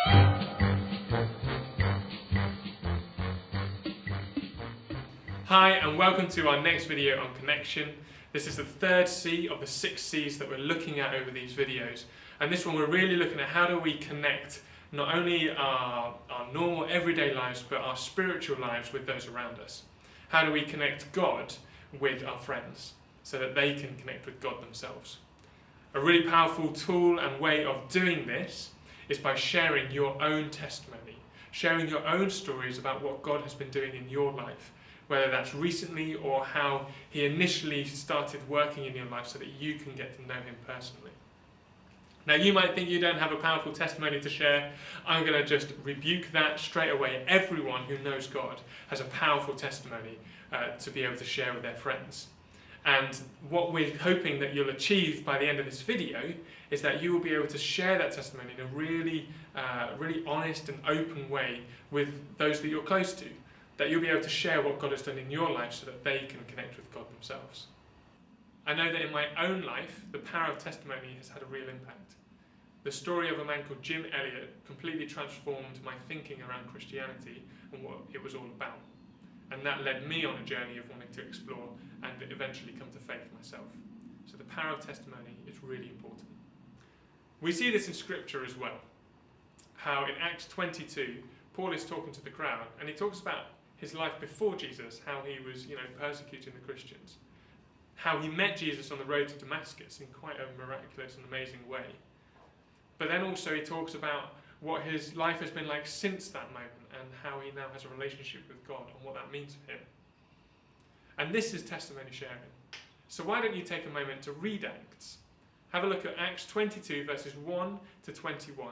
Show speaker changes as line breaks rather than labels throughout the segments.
Hi and welcome to our next video on connection. This is the third C of the 6 C's that we're looking at over these videos. And this one we're really looking at how do we connect not only our normal everyday lives but our spiritual lives with those around us. How do we connect God with our friends so that they can connect with God themselves? A really powerful tool and way of doing this is by sharing your own testimony, sharing your own stories about what God has been doing in your life, whether that's recently or how he initially started working in your life so that you can get to know him personally. Now you might think you don't have a powerful testimony to share. I'm going to just rebuke that straight away. Everyone who knows God has a powerful testimony to be able to share with their friends. And what we're hoping that you'll achieve by the end of this video is that you will be able to share that testimony in a really honest and open way with those that you're close to. That you'll be able to share what God has done in your life so that they can connect with God themselves. I know that in my own life, the power of testimony has had a real impact. The story of a man called Jim Elliot completely transformed my thinking around Christianity and what it was all about. And that led me on a journey of wanting to explore and eventually come to faith myself. So the power of testimony is really important. We see this in Scripture as well. How in Acts 22, Paul is talking to the crowd and he talks about his life before Jesus, how he was, persecuting the Christians. How he met Jesus on the road to Damascus in quite a miraculous and amazing way. But then also he talks about what his life has been like since that moment and how he now has a relationship with God and what that means for him. And this is testimony sharing. So why don't you take a moment to read Acts? Have a look at Acts 22 verses 1 to 21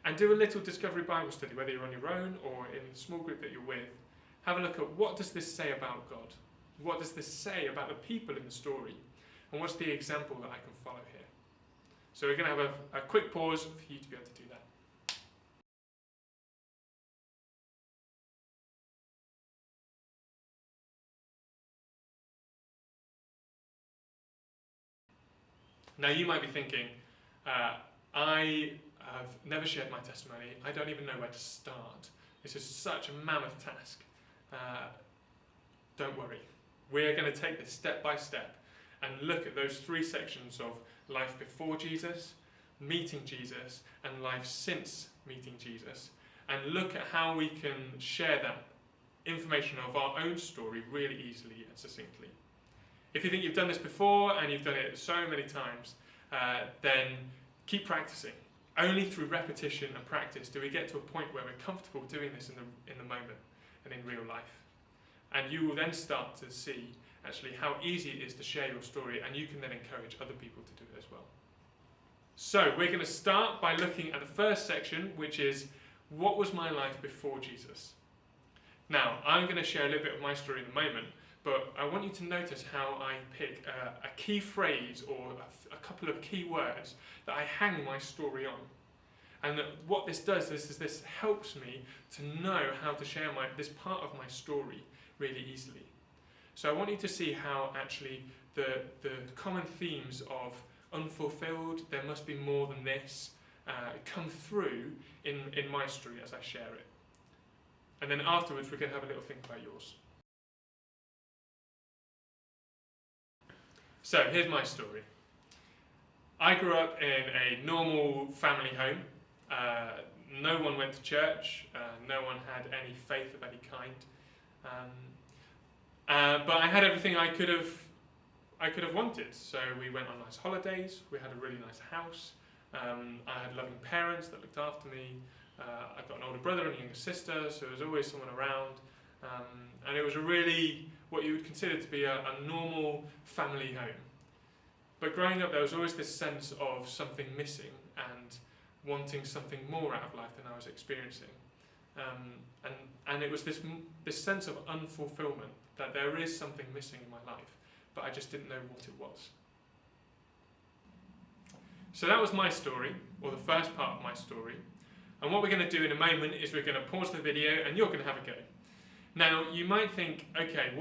and do a little Discovery Bible study, whether you're on your own or in the small group that you're with. Have a look at what does this say about God? What does this say about the people in the story? And what's the example that I can follow here? So we're going to have a quick pause for you to be able to do that. Now you might be thinking, I have never shared my testimony. I don't even know where to start. This is such a mammoth task. Don't worry. We're going to take this step by step and look at those 3 sections of life before Jesus, meeting Jesus, and life since meeting Jesus, and look at how we can share that information of our own story really easily and succinctly. If you think you've done this before and you've done it so many times, then keep practicing. Only through repetition and practice do we get to a point where we're comfortable doing this in the moment and in real life. And you will then start to see actually how easy it is to share your story, and you can then encourage other people to do it as well. So we're going to start by looking at the first section, which is what was my life before Jesus? Now, I'm going to share a little bit of my story in a moment, but I want you to notice how I pick a key phrase or a couple of key words that I hang my story on. And what this does is this helps me to know how to share this part of my story really easily. So I want you to see how actually the common themes of unfulfilled, there must be more than this, come through in my story as I share it. And then afterwards we're going to have a little think about yours. So here's my story. I grew up in a normal family home. No one went to church, no one had any faith of any kind. But I had everything I could have wanted. So we went on nice holidays, we had a really nice house, I had loving parents that looked after me, I've got an older brother and a younger sister, so there was always someone around, and it was a really, what you would consider to be a normal family home. But growing up there was always this sense of something missing and wanting something more out of life than I was experiencing. And it was this sense of unfulfillment, that there is something missing in my life, but I just didn't know what it was. So that was my story, or the first part of my story. And what we're going to do in a moment is we're going to pause the video and you're going to have a go. Now, you might think, okay,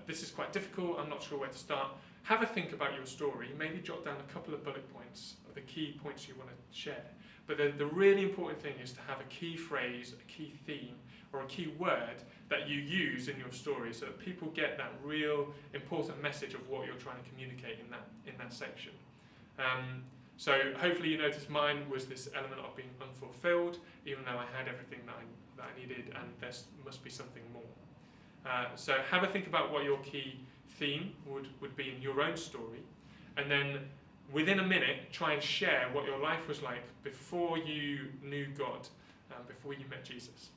this is quite difficult, I'm not sure where to start. have a think about your story, maybe jot down a couple of bullet points of the key points you want to share. But the really important thing is to have a key phrase, a key theme, or a key word that you use in your story so that people get that real important message of what you're trying to communicate in that section. So hopefully you noticed mine was this element of being unfulfilled, even though I had everything that I needed, and there must be something more. So have a think about what your key theme would be in your own story, and then within a minute try and share what your life was like before you knew God, before you met Jesus.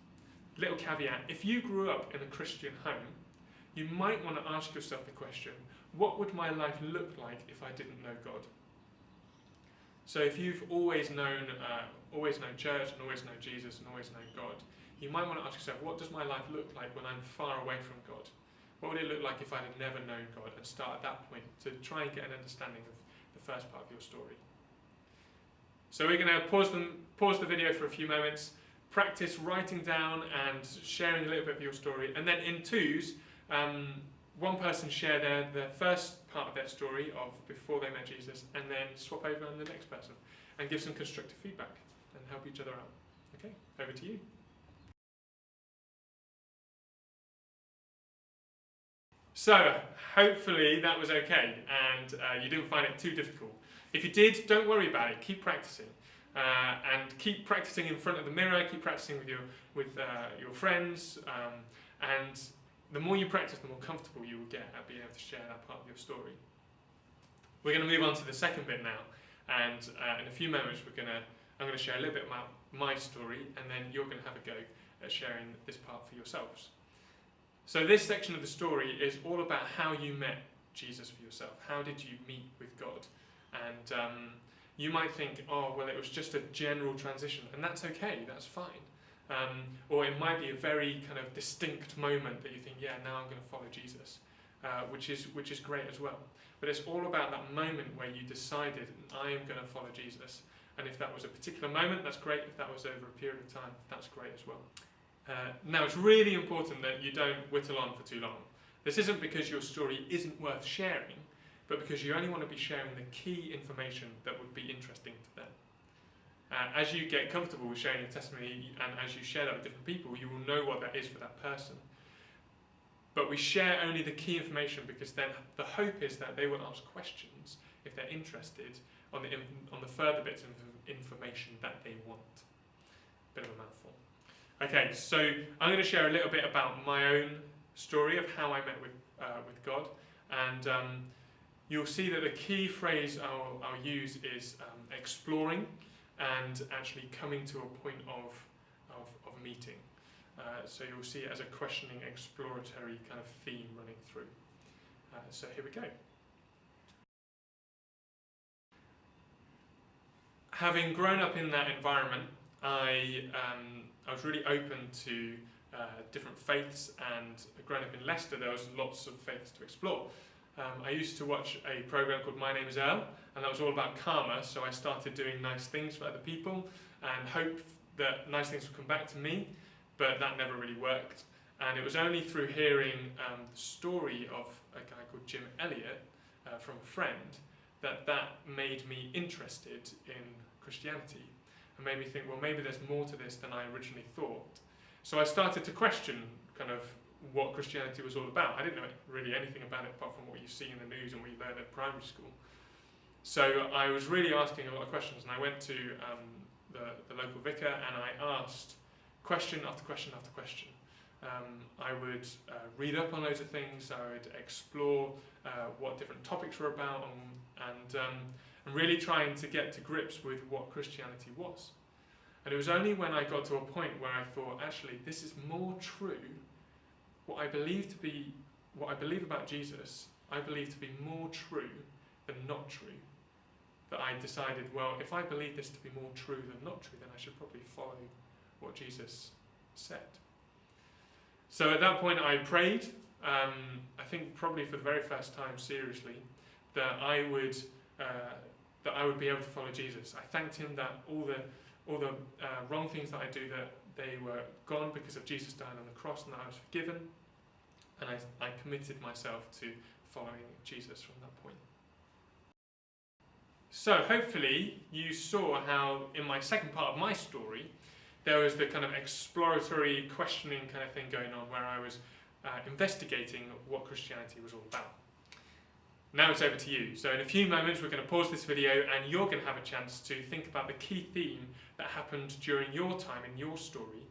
Little caveat, if you grew up in a Christian home, you might want to ask yourself the question, what would my life look like if I didn't know God? So if you've always known church and always known Jesus and always known God, you might want to ask yourself, what does my life look like when I'm far away from God? What would it look like if I had never known God? And start at that point to try and get an understanding of the first part of your story. So we're going to pause the video for a few moments, practice writing down and sharing a little bit of your story, and then in twos, one person share their first part of their story of before they met Jesus, and then swap over on the next person and give some constructive feedback and help each other out. Okay, over to you. So hopefully that was okay and you didn't find it too difficult. If you did, don't worry about it, keep practicing. And keep practicing in front of the mirror, keep practicing with your friends, and the more you practice, the more comfortable you will get at being able to share that part of your story. We're going to move on to the second bit now, and in a few moments I'm going to share a little bit about my story, and then you're going to have a go at sharing this part for yourselves. So this section of the story is all about how you met Jesus for yourself. How did you meet with God? And you might think, oh, well, it was just a general transition, and that's okay, that's fine. Or it might be a very kind of distinct moment that you think, yeah, now I'm going to follow Jesus, which is great as well. But it's all about that moment where you decided, I am going to follow Jesus. And if that was a particular moment, that's great. If that was over a period of time, that's great as well. Now, it's really important that you don't whittle on for too long. This isn't because your story isn't worth sharing, but because you only want to be sharing the key information that would be interesting to them. As you get comfortable with sharing your testimony and as you share that with different people, you will know what that is for that person. But we share only the key information because then the hope is that they will ask questions if they're interested on the further bits of information that they want. Bit of a mouthful. Okay, so I'm going to share a little bit about my own story of how I met with God, and you'll see that the key phrase I'll use is exploring and actually coming to a point of meeting. So you'll see it as a questioning, exploratory kind of theme running through. So here we go. Having grown up in that environment, I was really open to different faiths, and growing up in Leicester there was lots of faiths to explore. I used to watch a program called My Name is Earl, and that was all about karma, so I started doing nice things for other people and hoped that nice things would come back to me, but that never really worked. And it was only through hearing the story of a guy called Jim Elliot from a friend that made me interested in Christianity and made me think, well, maybe there's more to this than I originally thought. So I started to question kind of what Christianity was all about. I didn't know really anything about it apart from what you see in the news and what you learn at primary school. So I was really asking a lot of questions, and I went to the local vicar and I asked question after question after question. I would read up on loads of things, I would explore what different topics were about, and really trying to get to grips with what Christianity was. And it was only when I got to a point where I thought, actually, this is more true. What I believe about Jesus, I believe to be more true than not true. That I decided, well, if I believe this to be more true than not true, then I should probably follow what Jesus said. So at that point I prayed, I think probably for the very first time seriously, that I would be able to follow Jesus. I thanked him that all the wrong things that I do, that they were gone because of Jesus dying on the cross and that I was forgiven. And I committed myself to following Jesus from that point. So hopefully you saw how in my second part of my story there was the kind of exploratory, questioning kind of thing going on where I was investigating what Christianity was all about. Now it's over to you. So in a few moments we're going to pause this video and you're going to have a chance to think about the key theme that happened during your time in your story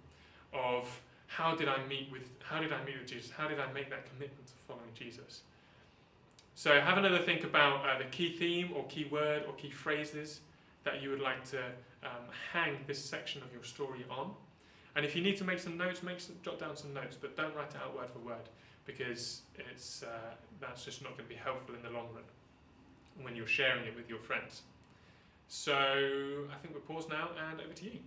of how did I meet with Jesus? How did I make that commitment to following Jesus? So have another think about the key theme or key word or key phrases that you would like to hang this section of your story on. And if you need to make some notes, jot down some notes, but don't write it out word for word, because that's just not going to be helpful in the long run when you're sharing it with your friends. So I think we'll pause now and over to you.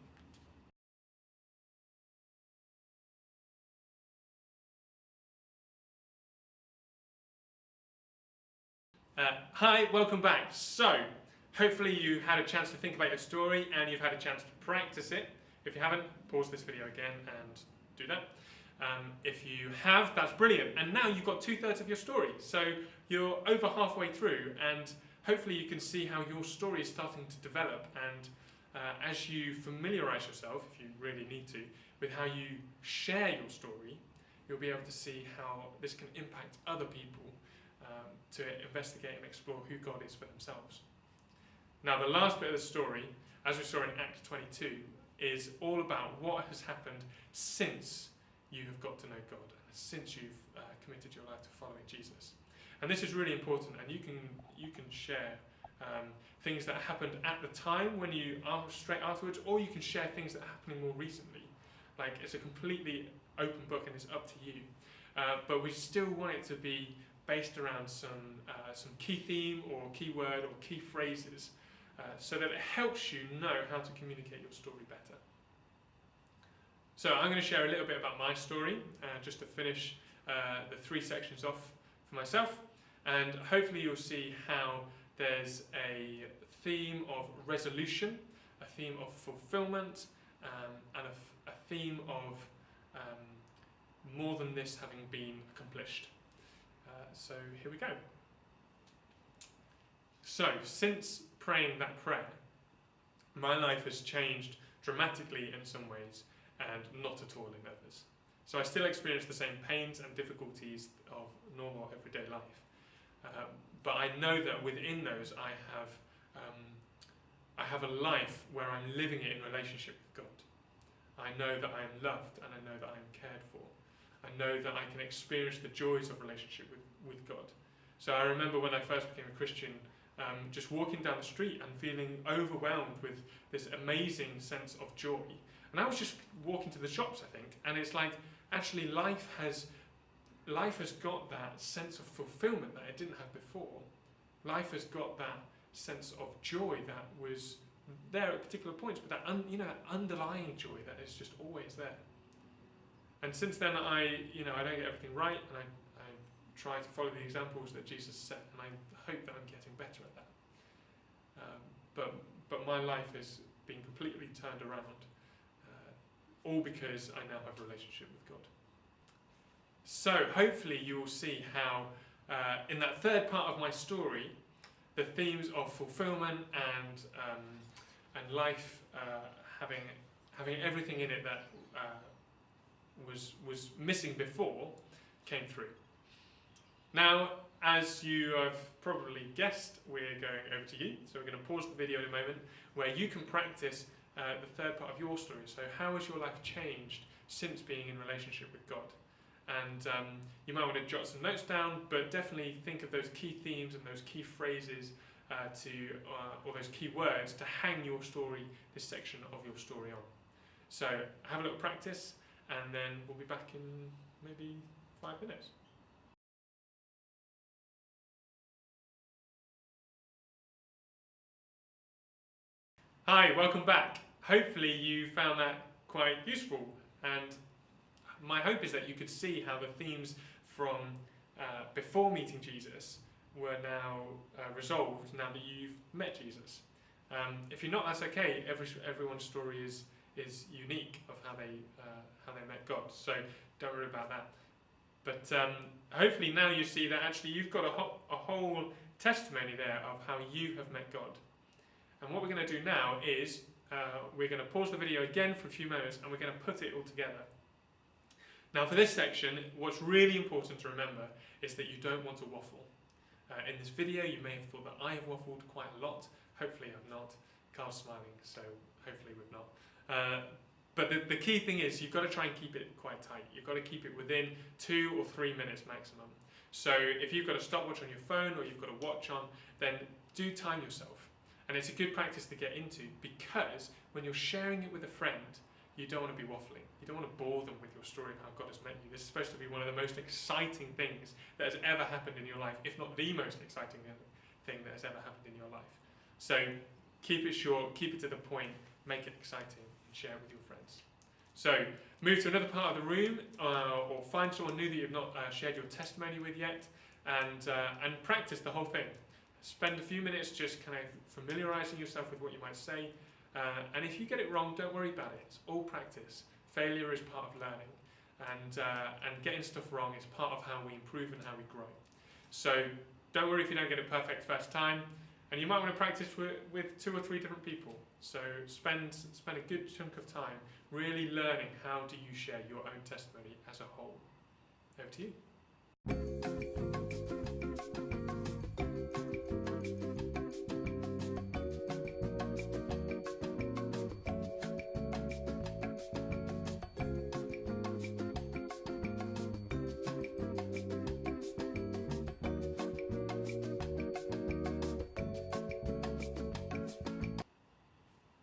Hi, welcome back. So hopefully you had a chance to think about your story and you've had a chance to practice it. If you haven't, pause this video again and do that. If you have, that's brilliant. And now you've got 2/3 of your story. So you're over halfway through and hopefully you can see how your story is starting to develop. And as you familiarise yourself, if you really need to, with how you share your story, you'll be able to see how this can impact other people to investigate and explore who God is for themselves. Now the last bit of the story, as we saw in Act 22, is all about what has happened since you have got to know God, since you've committed your life to following Jesus. And this is really important, and you can share things that happened at the time when you are straight afterwards, or you can share things that are happening more recently. Like, it's a completely open book and it's up to you. But we still want it to be based around some key theme or key word or key phrases so that it helps you know how to communicate your story better. So I'm going to share a little bit about my story just to finish the 3 sections off for myself, and hopefully you'll see how there's a theme of resolution, a theme of fulfillment, and a theme of more than this having been accomplished. So here we go. So since praying that prayer, my life has changed dramatically in some ways and not at all in others. So I still experience the same pains and difficulties of normal everyday life. But I know that within those I have a life where I'm living it in relationship with God. I know that I am loved and I know that I am cared for. I know that I can experience the joys of relationship with God. So I remember when I first became a Christian, just walking down the street and feeling overwhelmed with this amazing sense of joy. And I was just walking to the shops, I think, and it's like, actually life has got that sense of fulfillment that it didn't have before. Life has got that sense of joy that was there at particular points, but that underlying joy that is just always there. And since then, I don't get everything right, and I try to follow the examples that Jesus set, and I hope that I'm getting better at that. But my life has been completely turned around, all because I now have a relationship with God. So hopefully you will see how, in that third part of my story, the themes of fulfillment and life having everything in it that was missing before came through. Now, as you have probably guessed, we're going over to you. So we're going to pause the video in a moment where you can practice the third part of your story. So how has your life changed since being in relationship with God? And you might want to jot some notes down, but definitely think of those key themes and those key phrases or those key words to hang your story, this section of your story on. So have a little practice, and then we'll be back in maybe 5 minutes. Hi, welcome back. Hopefully you found that quite useful, and my hope is that you could see how the themes from before meeting Jesus were now resolved now that you've met Jesus. If you're not, that's okay. Everyone's story is unique of how they met God, so don't worry about that. But hopefully now you see that actually you've got a whole testimony there of how you have met God. And what we're going to do now is we're going to pause the video again for a few moments and we're going to put it all together. Now for this section, what's really important to remember is that you don't want to waffle. In this video you may have thought that I have waffled quite a lot. Hopefully I've not. Carl's smiling, so hopefully we've not. But the key thing is you've got to try and keep it quite tight. You've got to keep it within 2 or 3 minutes maximum. So if you've got a stopwatch on your phone or you've got a watch on, then do time yourself. And it's a good practice to get into because when you're sharing it with a friend, you don't want to be waffling. You don't want to bore them with your story of how God has met you. This is supposed to be one of the most exciting things that has ever happened in your life, if not the most exciting thing that has ever happened in your life. So keep it short, keep it to the point, make it exciting, and share it with your friends. So move to another part of the room or find someone new that you've not shared your testimony with yet and practice the whole thing. Spend a few minutes just kind of familiarising yourself with what you might say. And if you get it wrong, don't worry about it. It's all practice. Failure is part of learning. And getting stuff wrong is part of how we improve and how we grow. So don't worry if you don't get it perfect first time. And you might want to practice with 2 or 3 different people. So spend a good chunk of time really learning how do you share your own testimony as a whole. Over to you.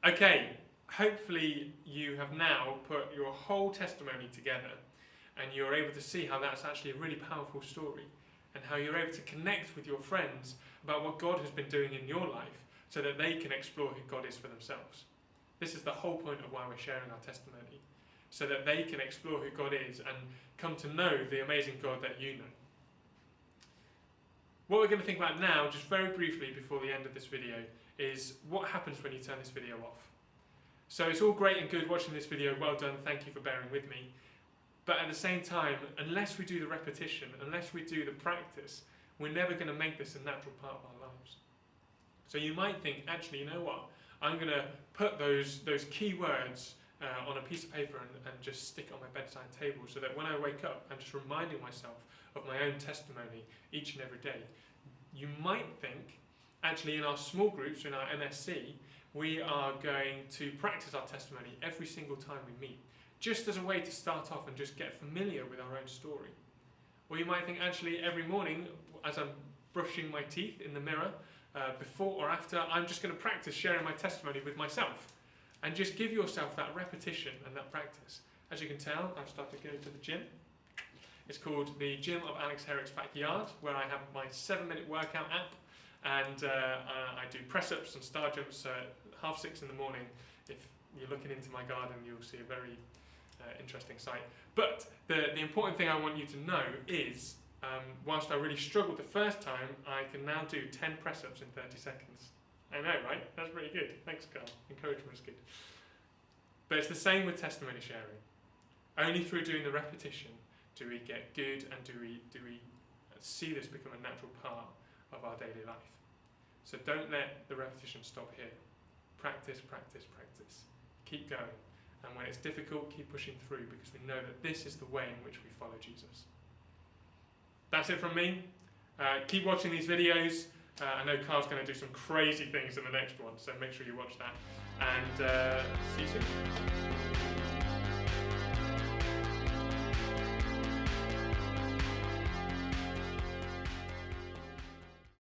Okay, hopefully you have now put your whole testimony together and you're able to see how that's actually a really powerful story and how you're able to connect with your friends about what God has been doing in your life so that they can explore who God is for themselves. This is the whole point of why we're sharing our testimony, so that they can explore who God is and come to know the amazing God that you know. What we're going to think about now, just very briefly before the end of this video, is what happens when you turn this video off. So it's all great and good watching this video, well done, thank you for bearing with me. But at the same time, unless we do the repetition, unless we do the practice, we're never going to make this a natural part of our lives. So you might think, actually, you know what, I'm going to put those key words on a piece of paper and just stick it on my bedside table so that when I wake up, I'm just reminding myself of my own testimony each and every day. You might think, actually in our small groups, in our MSC, we are going to practice our testimony every single time we meet, just as a way to start off and just get familiar with our own story. Or you might think, actually, every morning as I'm brushing my teeth in the mirror, before or after, I'm just going to practice sharing my testimony with myself. And just give yourself that repetition and that practice. As you can tell, I've started going to the gym. It's called the Gym of Alex Herrick's Backyard, where I have my 7-minute workout app. And I do press-ups and star jumps at 6:30 in the morning. If you're looking into my garden, you'll see a very interesting sight. But the important thing I want you to know is, whilst I really struggled the first time, I can now do 10 press-ups in 30 seconds. I know, right? That's pretty good. Thanks, Carl. Encouragement is good. But it's the same with testimony sharing. Only through doing the repetition do we get good and do we see this become a natural part of our daily life. So don't let the repetition stop here. Practice, practice, practice. Keep going. And when it's difficult, keep pushing through because we know that this is the way in which we follow Jesus. That's it from me. Keep watching these videos. I know Carl's going to do some crazy things in the next one, so make sure you watch that. And see you soon.